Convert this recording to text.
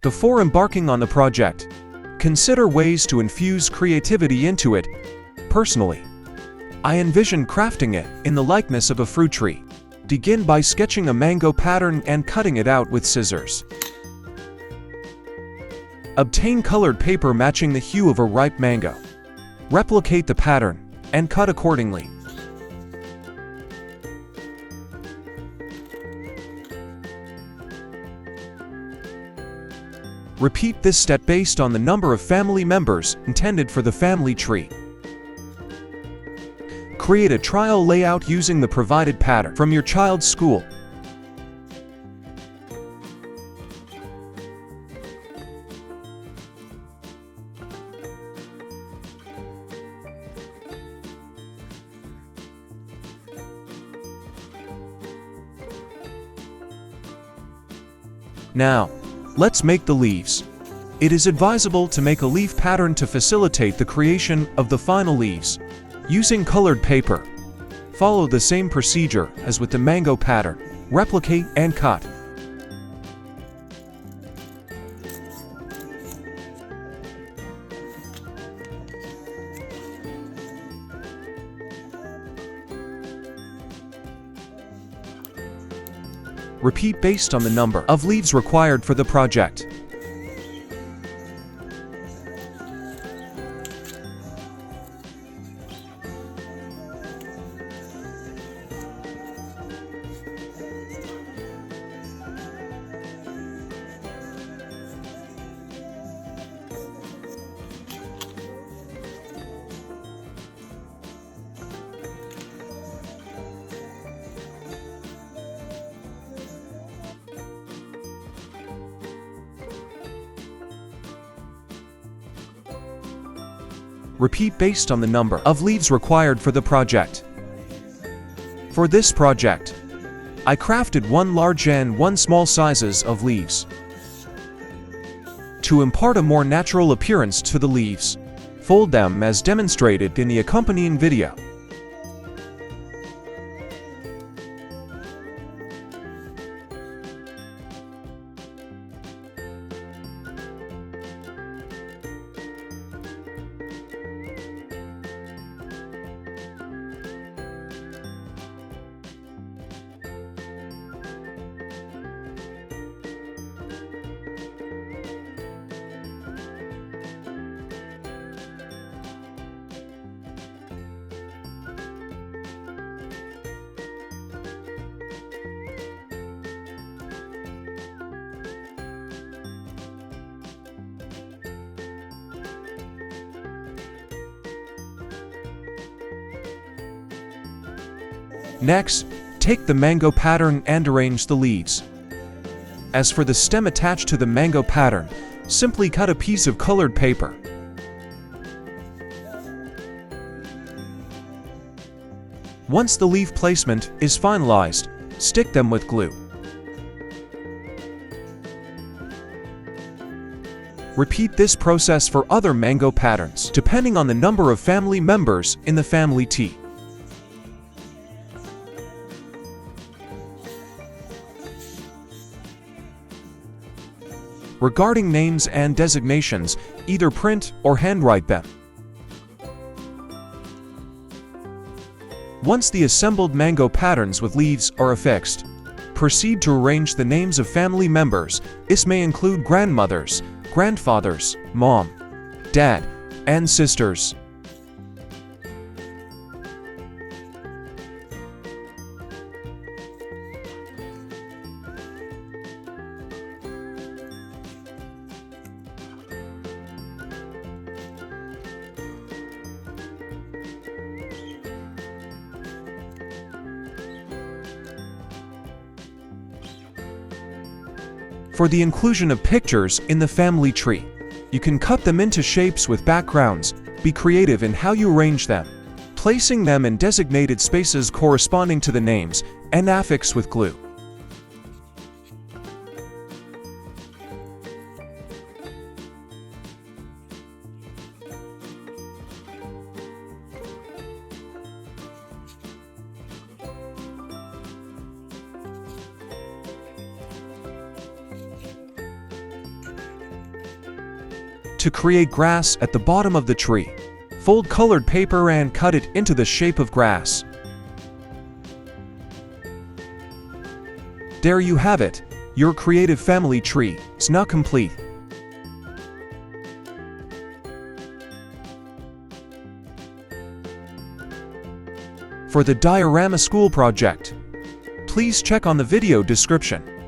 Before embarking on the project, consider ways to infuse creativity into it. Personally, I envision crafting it in the likeness of a fruit tree. Begin by sketching a mango pattern and cutting it out with scissors. Obtain colored paper matching the hue of a ripe mango. Replicate the pattern and cut accordingly. Repeat this step based on the number of family members intended for the family tree. Create a trial layout using the provided pattern from your child's school. Now, let's make the leaves. It is advisable to make a leaf pattern to facilitate the creation of the final leaves. Using colored paper, follow the same procedure as with the mango pattern. Replicate and cut. Repeat based on the number of leaves required for the project. Repeat based on the number of leaves required for the project. For this project, I crafted one large and one small sizes of leaves. To impart a more natural appearance to the leaves, fold them as demonstrated in the accompanying video. Next, take the mango pattern and arrange the leaves. As for the stem attached to the mango pattern, simply cut a piece of colored paper. Once the leaf placement is finalized, stick them with glue. Repeat this process for other mango patterns, depending on the number of family members in the family tree. Regarding names and designations, either print or handwrite them. Once the assembled mango patterns with leaves are affixed, proceed to arrange the names of family members. This may include grandmothers, grandfathers, mom, dad, and sisters. For the inclusion of pictures in the family tree, you can cut them into shapes with backgrounds. Be creative in how you arrange them, placing them in designated spaces corresponding to the names, and affix with glue. To create grass at the bottom of the tree, fold colored paper and cut it into the shape of grass. There you have it. Your creative family tree is now complete. For the diorama school project, please check on the video description.